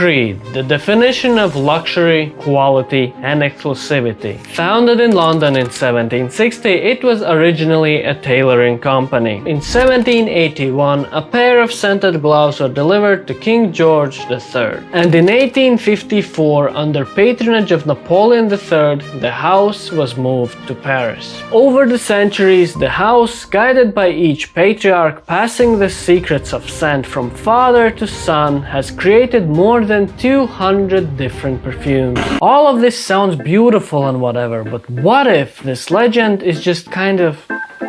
Creed, the definition of luxury, quality, and exclusivity. Founded in London in 1760, it was originally a tailoring company. In 1781, a pair of scented gloves were delivered to King George III. And in 1854, under patronage of Napoleon III, the house was moved to Paris. Over the centuries, the house, guided by each patriarch passing the secrets of scent from father to son, has created more than 200 different perfumes. All of this sounds beautiful and whatever, but what if this legend is just kind of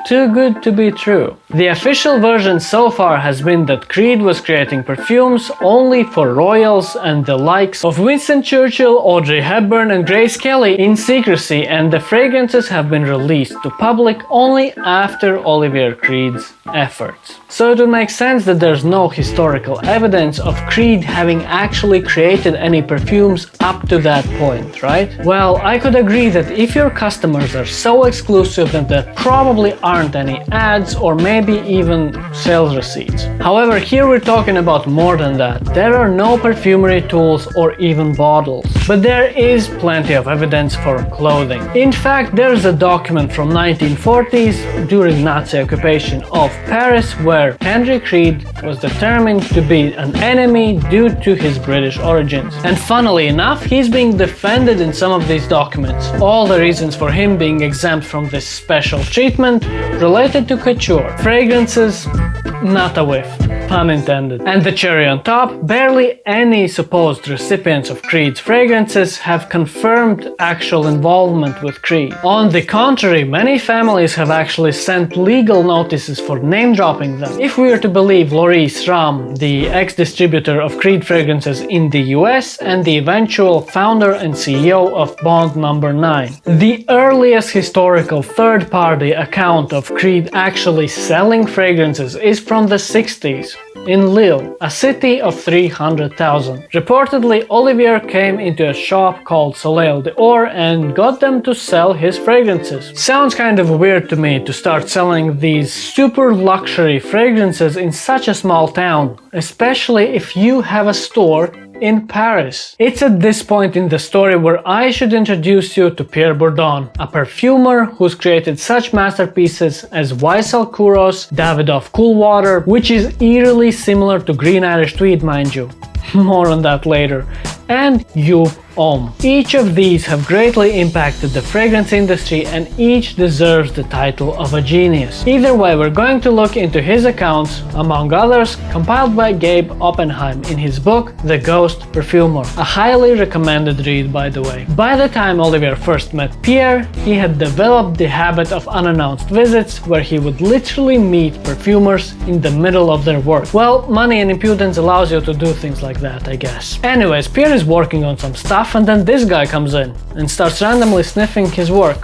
too good to be true? The official version so far has been that Creed was creating perfumes only for royals and the likes of Winston Churchill, Audrey Hepburn and Grace Kelly in secrecy, and the fragrances have been released to public only after Olivier Creed's efforts. So it would make sense that there's no historical evidence of Creed having actually created any perfumes up to that point, right? Well, I could agree that if your customers are so exclusive, then there probably aren't any ads or maybe even sales receipts. However, here we're talking about more than that. There are no perfumery tools or even bottles. But there is plenty of evidence for clothing. In fact, there's a document from 1940s during Nazi occupation of Paris where Henry Creed was determined to be an enemy due to his British origins. And funnily enough, he's being defended in some of these documents. All the reasons for him being exempt from this special treatment related to couture. Fragrances, not a whiff, pun intended. And the cherry on top, barely any supposed recipients of Creed's fragrances have confirmed actual involvement with Creed. On the contrary, many families have actually sent legal notices for name-dropping them. If we are to believe Maurice Ram, the ex-distributor of Creed fragrances in the US and the eventual founder and CEO of Bond No. 9. The earliest historical third-party account of Creed actually selling fragrances is from the 60s in Lille, a city of 300,000. Reportedly, Olivier came into a shop called Soleil d'Or and got them to sell his fragrances. Sounds kind of weird to me to start selling these super luxury fragrances in such a small town, especially if you have a store in Paris. It's at this point in the story where I should introduce you to Pierre Bourdon, a perfumer who's created such masterpieces as YSL Kouros, Davidoff Cool Water, which is eerily similar to Green Irish Tweed, mind you. More on that later. And Joop Homme. Each of these have greatly impacted the fragrance industry and each deserves the title of a genius. Either way, we're going to look into his accounts, among others, compiled by Gabe Oppenheim in his book The Ghost Perfumer, a highly recommended read, by the way. By the time Olivier first met Pierre, he had developed the habit of unannounced visits where he would literally meet perfumers in the middle of their work. Well, money and impudence allows you to do things like that, I guess. Anyways, Pierre is working on some stuff and then this guy comes in and starts randomly sniffing his work,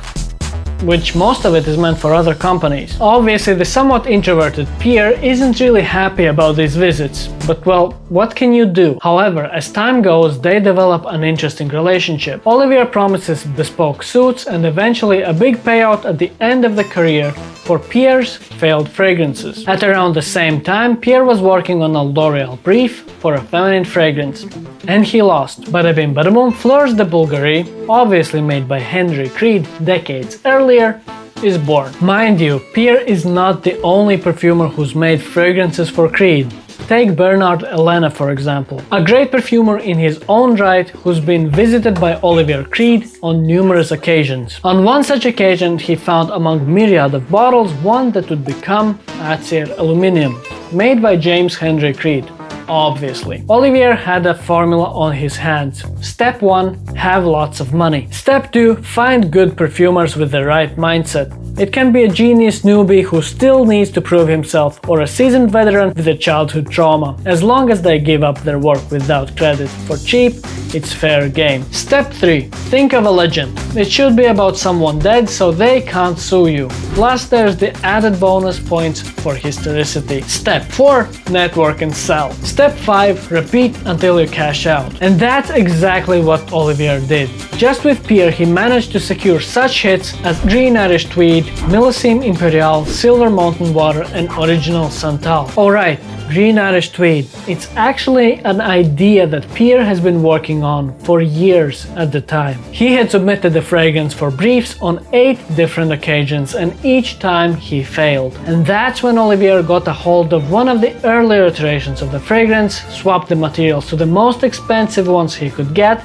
which most of it is meant for other companies. Obviously, the somewhat introverted Pierre isn't really happy about these visits, but well, what can you do? However, as time goes, they develop an interesting relationship. Olivier promises bespoke suits and eventually a big payout at the end of the career for Pierre's failed fragrances. At around the same time, Pierre was working on a L'Oreal brief for a feminine fragrance, and he lost. Bada bing bada boom, Fleurs de Bulgarie, obviously made by Henry Creed decades earlier, is born. Mind you, Pierre is not the only perfumer who's made fragrances for Creed. Take Bernard Elena for example, a great perfumer in his own right who's been visited by Olivier Creed on numerous occasions. On one such occasion, he found among myriad of bottles one that would become Acier Aluminium, made by James Henry Creed. Obviously. Olivier had a formula on his hands. Step 1, have lots of money. Step 2, find good perfumers with the right mindset. It can be a genius newbie who still needs to prove himself or a seasoned veteran with a childhood trauma. As long as they give up their work without credit for cheap, it's fair game. Step 3, think of a legend. It should be about someone dead so they can't sue you. Plus there's the added bonus points for historicity. Step 4, network and sell. Step 5, repeat until you cash out. And that's exactly what Olivier did. Just with Pierre, he managed to secure such hits as Green Irish Tweed, Millésime Imperial, Silver Mountain Water, and Original Santal. Alright, Green Irish Tweed. It's actually an idea that Pierre has been working on for years at the time. He had submitted the fragrance for briefs on 8 different occasions, and each time he failed. And that's when Olivier got a hold of one of the earlier iterations of the fragrance, swapped the materials to the most expensive ones he could get,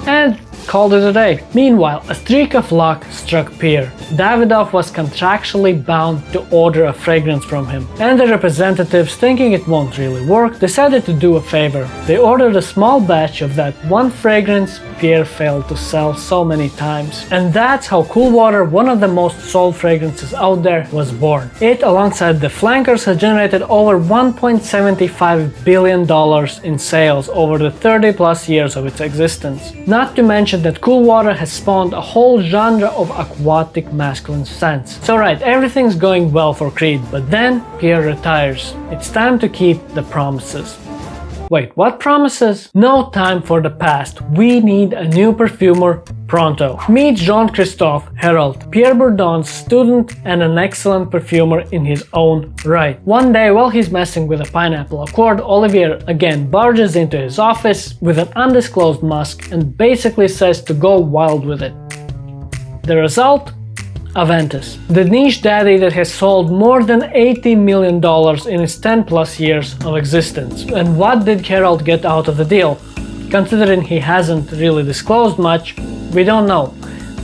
and called it a day. Meanwhile, a streak of luck struck Pierre. Davidoff was contractually bound to order a fragrance from him, and the representatives, thinking it won't really work, decided to do a favor. They ordered a small batch of that one fragrance Pierre failed to sell so many times. And that's how Cool Water, one of the most sold fragrances out there, was born. It, alongside the flankers, has generated over $1.75 billion in sales over the 30 plus years of its existence. Not to mention that Cool Water has spawned a whole genre of aquatic masculine scents. So right, everything's going well for Creed, but then Pierre retires. It's time to keep the promises. Wait, what promises? No time for the past. We need a new perfumer pronto. Meet Jean-Christophe Hérault, Pierre Bourdon's student and an excellent perfumer in his own right. One day, while he's messing with a pineapple accord, Olivier again barges into his office with an undisclosed musk and basically says to go wild with it. The result? Aventus, the niche daddy that has sold more than $80 million in its 10 plus years of existence. And what did Hérault get out of the deal? Considering he hasn't really disclosed much, we don't know.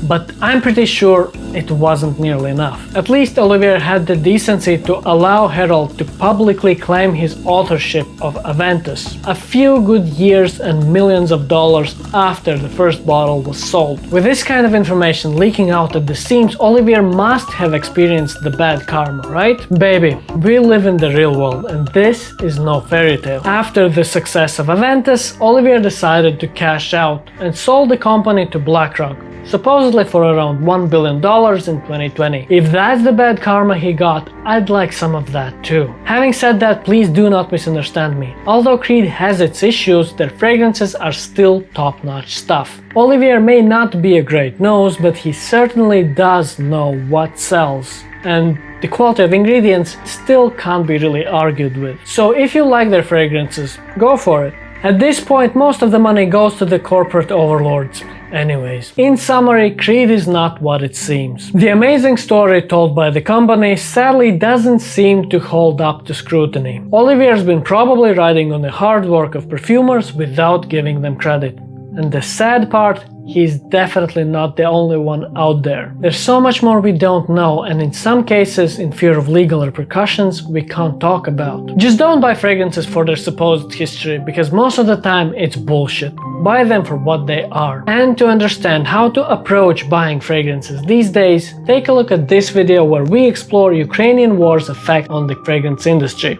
But I'm pretty sure it wasn't nearly enough. At least Olivier had the decency to allow Hérault to publicly claim his authorship of Aventus a few good years and millions of dollars after the first bottle was sold. With this kind of information leaking out at the seams, Olivier must have experienced the bad karma, right? Baby, we live in the real world, and this is no fairy tale. After the success of Aventus, Olivier decided to cash out and sold the company to BlackRock, supposedly for around $1 billion in 2020. If that's the bad karma he got, I'd like some of that too. Having said that, please do not misunderstand me. Although Creed has its issues, their fragrances are still top-notch stuff. Olivier may not be a great nose, but he certainly does know what sells. And the quality of ingredients still can't be really argued with. So if you like their fragrances, go for it. At this point, most of the money goes to the corporate overlords. Anyways, in summary, Creed is not what it seems. The amazing story told by the company sadly doesn't seem to hold up to scrutiny. Olivier's been probably riding on the hard work of perfumers without giving them credit. And the sad part, he's definitely not the only one out there. There's so much more we don't know, and in some cases, in fear of legal repercussions, we can't talk about. Just don't buy fragrances for their supposed history, because most of the time it's bullshit. Buy them for what they are. And to understand how to approach buying fragrances these days, take a look at this video where we explore Ukrainian war's effect on the fragrance industry.